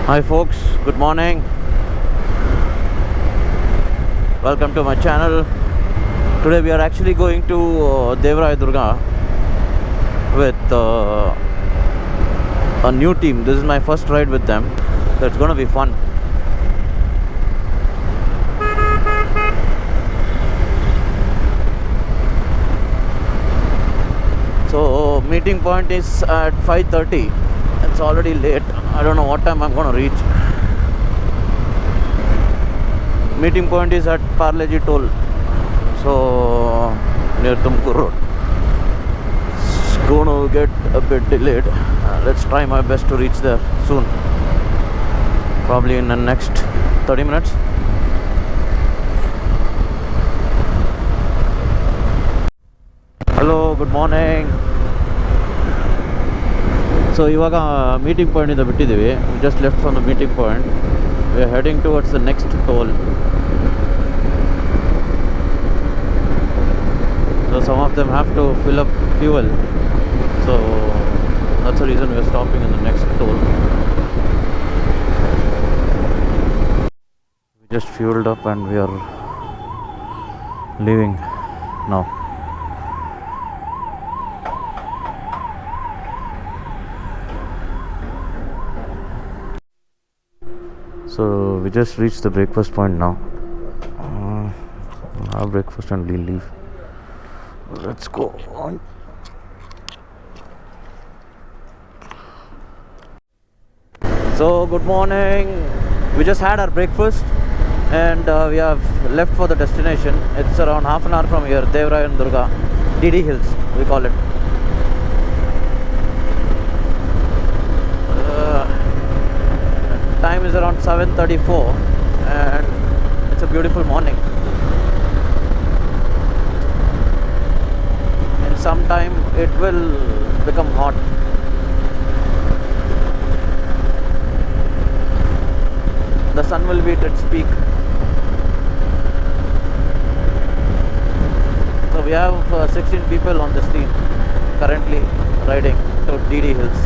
Hi folks, good morning. Welcome to my channel. Today we are actually going to Devaraya Durga with a new team. This is my first ride with them, so it's going to be fun. So meeting point is at 5:30. It's already late. I don't know what time I'm going to reach. Meeting point is at Parleji Toll, so near Tumkur Road. It's going to get a bit delayed. Let's try my best to reach there soon. Probably in the next 30 minutes. Hello, good morning. So ಇವಾಗ meeting ಪಾಯಿಂಟಿಂದ ಬಿಟ್ಟಿದ್ದೀವಿ. We just left from the meeting point. We are heading towards the next toll. So some of them have to fill up fuel. So that's the reason we are stopping in the next toll. We just fueled up and we are leaving now. So we just reached the breakfast point now. Have breakfast and we'll leave. Let's go on. So good morning. We just had our breakfast and we have left for the destination. It's around half an hour from here, Devaraya Durga, DD Hills we call it. Time is around 7:34 and it's a beautiful morning. In some time it will become hot. The sun will be at its peak. So we have 16 people on this team currently riding to DD Hills.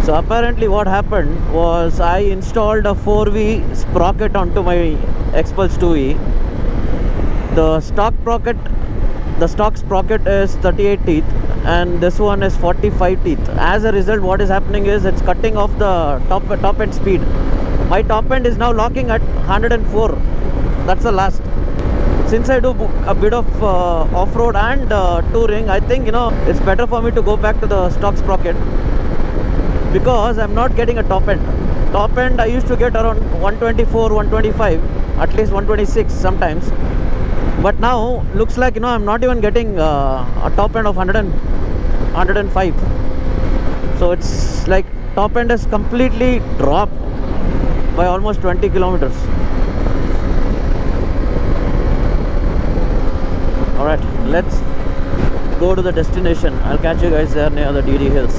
So apparently what happened was I installed a 4V sprocket onto my Xpulse 2E. The stock sprocket is 38 teeth and this one is 45 teeth. As a result, what is happening is it's cutting off the top end speed. My top end is now locking at 104. That's the last. Since I do a bit of off-road and touring, I think it's better for me to go back to the stock sprocket, because I'm not getting a top end. Top end I used to get around 124, 125, at least 126 sometimes. But now looks like I'm not even getting a top end of 105. So it's like top end has completely dropped by almost 20 kilometers. Alright, let's go to the destination. I'll catch you guys there near the DD Hills.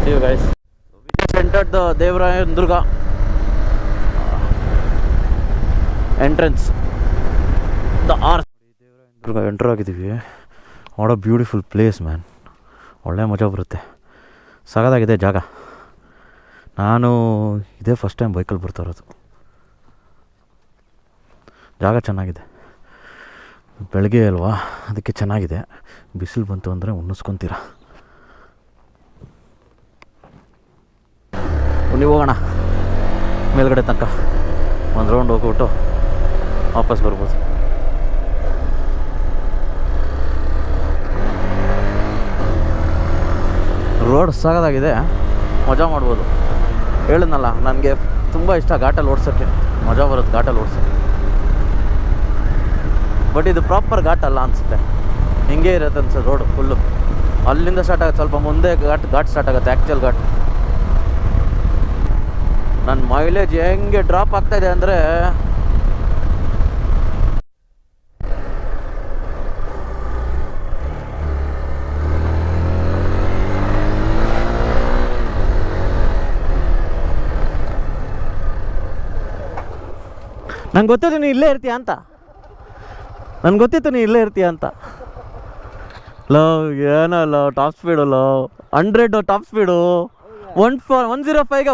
See you guys. Entered the Devaraya Durga entrance. The arch. Devaraya Durga enter ಆಗಿದ್ದೀವಿ. What a beautiful place, man. ಒಳ್ಳೆ ಮಜಾ ಬರುತ್ತೆ. ಸಗದಾಗಿದೆ ಜಾಗ. ನಾನು ಇದೇ first time ಬೈಕಲ್ಲಿ ಬರ್ತಾ ಇರೋದು. ಜಾಗ ಚೆನ್ನಾಗಿದೆ. ಬೆಳಗ್ಗೆ ಅಲ್ವಾ, ಅದಕ್ಕೆ ಚೆನ್ನಾಗಿದೆ. ಬಿಸಿಲು ಬಂತು ಅಂದರೆ ಉಣ್ಣಿಸ್ಕೊತೀರ. ನೀವು ಹೋಗೋಣ ಮೇಲ್ಗಡೆ ತನಕ ಒಂದು ರೌಂಡ್ ಹೋಗ್ಬಿಟ್ಟು ವಾಪಸ್ ಬರ್ಬೋದು. ರೋಡ್ ಸಾಗೋದಾಗಿದೆ, ಮಜಾ ಮಾಡ್ಬೋದು. ಹೇಳಿದ್ನಲ್ಲ, ನನಗೆ ತುಂಬ ಇಷ್ಟ ಘಾಟಲ್ಲಿ ಓಡ್ಸೋಕ್ಕೆ. ಮಜಾ ಬರುತ್ತೆ ಘಾಟಲ್ಲಿ ಓಡ್ಸೋಕ್ಕೆ. ಬಟ್ ಇದು ಪ್ರಾಪರ್ ಘಾಟ್ ಅಲ್ಲ ಅನಿಸುತ್ತೆ. ಹಿಂಗೆ ಇರುತ್ತೆ ಅನ್ಸುತ್ತೆ ರೋಡು ಫುಲ್ಲು. ಅಲ್ಲಿಂದ ಸ್ಟಾರ್ಟ್ ಆಗುತ್ತೆ, ಸ್ವಲ್ಪ ಮುಂದೆ ಘಾಟ್ ಸ್ಟಾರ್ಟ್ ಆಗುತ್ತೆ, ಆ್ಯಕ್ಚುಯಲ್ ಘಾಟ್. ನನ್ನ ಮೈಲೇಜ್ ಹೆಂಗೆ ಡ್ರಾಪ್ ಆಗ್ತಾಯಿದೆ ಅಂದರೆ ನಂಗೆ ಗೊತ್ತಿತ್ತು ನೀನು ಇಲ್ಲೇ ಇರ್ತೀಯ ಅಂತ. ಲೋ ಏನಲ್ಲ ಟಾಪ್ ಸ್ಪೀಡು ಲೋ 100 ಟಾಪ್ ಸ್ಪೀಡು 105ಗೆ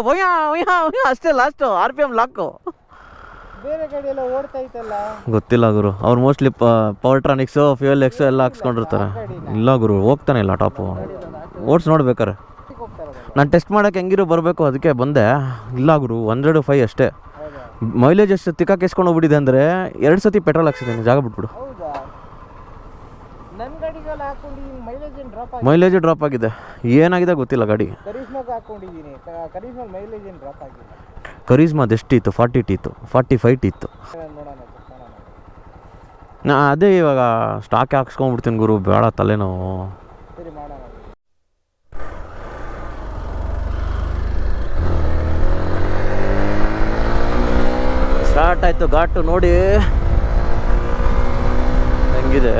ಅಷ್ಟೇ ಲಾಸ್ಟು RPM ಲಾಕು. ಬೇರೆ ಗಾಡಿ ಎಲ್ಲ ಓಡ್ತಾ ಇತ್ತಲ್ಲ ಗೊತ್ತಿಲ್ಲ ಗುರು, ಅವ್ರು ಮೋಸ್ಟ್ಲಿ ಪವರ್ಟ್ರಾನಿಕ್ಸು ಫ್ಯೂಯಲ್ ಎಕ್ಸು ಎಲ್ಲ ಹಾಕ್ಸ್ಕೊಂಡಿರ್ತಾರೆ. ಇಲ್ಲ ಗುರು, ಹೋಗ್ತಾನೆ ಇಲ್ಲ ಟಾಪು, ಓಡ್ಸ್ ನೋಡ್ಬೇಕಾರೆ. ನಾನು ಟೆಸ್ಟ್ ಮಾಡೋಕ್ಕೆ ಹೆಂಗಿರೋ ಬರಬೇಕು, ಅದಕ್ಕೆ ಬಂದೆ. ಇಲ್ಲ ಗುರು 105 ಅಷ್ಟೇ. ಮೈಲೇಜ್ ಎಷ್ಟು ತಿಕ್ಕಾಕೆ ಎಸ್ಕೊಂಡು ಹೋಗ್ಬಿಟ್ಟಿದೆ ಅಂದರೆ 2 ಸತಿ ಪೆಟ್ರೋಲ್ ಹಾಕ್ಸಿದ್ದೀನಿ, ಜಾಗ ಬಿಟ್ಬಿಡು. ನನ್ನ ಗಾಡಿಗೆಲ್ಲ ಹಾಕೊಂಡಿದ್ದೀನಿ, ಮೈಲೇಜ್ ಡ್ರಾಪ್ ಆಗಿದೆ. ಏನಾಗಿದೆ ಗೊತ್ತಿಲ್ಲ ಗಾಡಿ. ಕರಿಸ್ಮಾಗೆ ಹಾಕೊಂಡಿದ್ದೀನಿ, ಕರಿಸ್ಮಾ ಮೈಲೇಜ್ ಏನು ಡ್ರಾಪ್ ಆಗಿಲ್ಲ. ಕರಿಸ್ಮಾದ ಎಷ್ಟಿತ್ತು? 40 ಇತ್ತು, 45 ಇತ್ತು. ನಾ ಅದೇ ಇವಾಗ ಸ್ಟಾಕ್ ಹಾಕ್ಸ್ಕೊಂಡ್ಬಿಡ್ತೀನಿ ಗುರು, ಬೇಡ ತಲೆನೋವು. ಸರಿ ಮಾಡೋಣ. ಸ್ಟಾರ್ಟ್ ಆಯಿತು ಘಾಟು ನೋಡಿ ಹೆಂಗಿದೆ.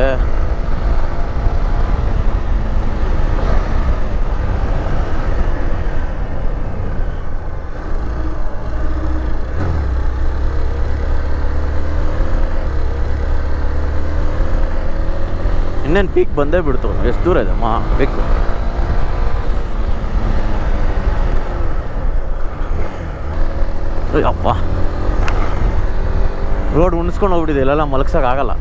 ಇನ್ನೇನು ಪೀಕ್ ಬಂದೇ ಬಿಡ್ತು. ಎಷ್ಟು ದೂರ ಇದೆ ಪೀಕ್? ಅಪ್ಪ, ರೋಡ್ ಉಣಿಸ್ಕೊಂಡು ಹೋಗ್ಬಿಟ್ಟಿದೆ, ಇಲ್ಲೆಲ್ಲ ಮಲಗ್ಸೋಕ್ಕಾಗಲ್ಲ.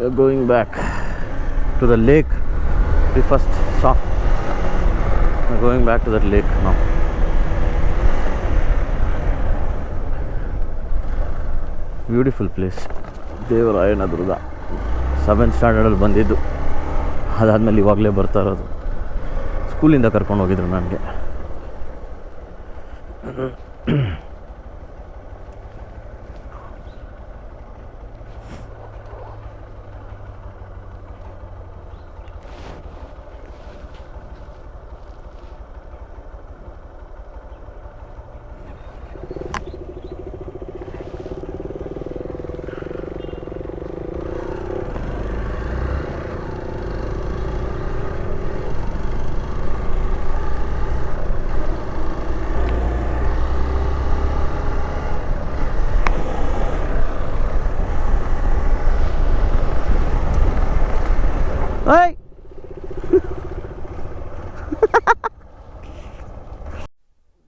We're going back to the lake. We first saw. We're going back to that lake now. Beautiful place. Devarayana Durga. 7th ಸ್ಟ್ಯಾಂಡರ್ಡಲ್ಲಿ ಬಂದಿದ್ದು, ಅದಾದಮೇಲೆ ಇವಾಗಲೇ ಬರ್ತಾ ಇರೋದು. ಸ್ಕೂಲಿಂದ ಕರ್ಕೊಂಡು ಹೋಗಿದ್ರು ನನಗೆ.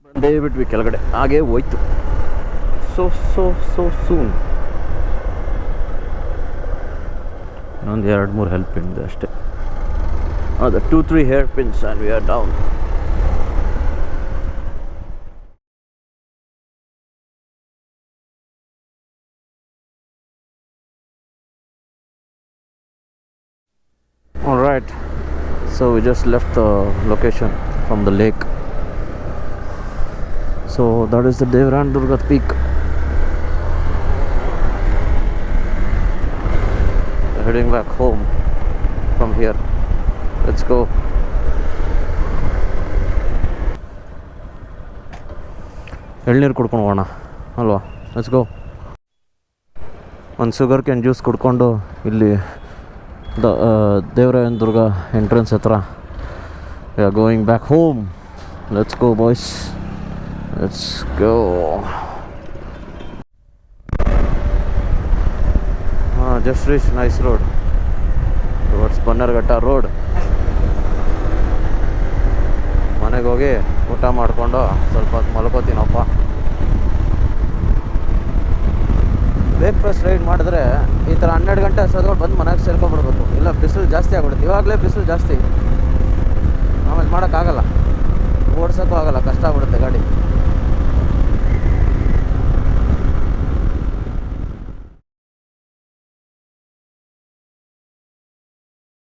ಬಂದೇ ಬಿಟ್ವಿ ಕೆಳಗಡೆ, ಹಾಗೆ ಹೋಯ್ತು. So soon. ಇನ್ನೊಂದು 2-3 ಹೆಲ್ಪ್ ಪಿನ್ ಇದೆ ಅಷ್ಟೇ. ಅದು 2-3 hair pins and we are down. All right, so we just left the location from the lake. So that is the Devrayana Durga peak. We're heading back home from here. Let's go. ಎಳ್ನೀರು ಕುಡ್ಕೊಂಡು ಹೋಗೋಣ ಅಲ್ವಾ? Let's go. ಒಂದು sugar can juice ಕುಡ್ಕೊಂಡು ಇಲ್ಲಿ ದೇವರಾಯನ ದುರ್ಗ entrance ಹತ್ರ we are going back home. Let's go boys, let's go. Just reached nice road towards Bannerghtta road. ಮನೆಗೆ ಹೋಗಿ ಊಟ ಮಾಡಿಕೊಂಡು ಸ್ವಲ್ಪ ಹೊತ್ತು ಮಲ್ಕೋತೀನಪ್ಪ. ಬ್ರೇಕ್ಫಾಸ್ಟ್ ರೈಡ್ ಮಾಡಿದ್ರೆ ಈ ಥರ 12 ಗಂಟೆ ಅಷ್ಟೊತ್ತಿಗೆ ಬಂದು ಮನೆಗೆ ಸೇರ್ಕೊಂಡ್ಬಿಡ್ಬೇಕು. ಇಲ್ಲ ಬಿಸಿಲು ಜಾಸ್ತಿ ಆಗ್ಬಿಡುತ್ತೆ. ಇವಾಗಲೇ ಬಿಸಿಲು ಜಾಸ್ತಿ, ಆಮೇಲೆ ಮಾಡೋಕ್ಕಾಗಲ್ಲ, ಓಡ್ಸೋಕ್ಕೂ ಆಗಲ್ಲ, ಕಷ್ಟ ಆಗ್ಬಿಡುತ್ತೆ ಗಾಡಿ.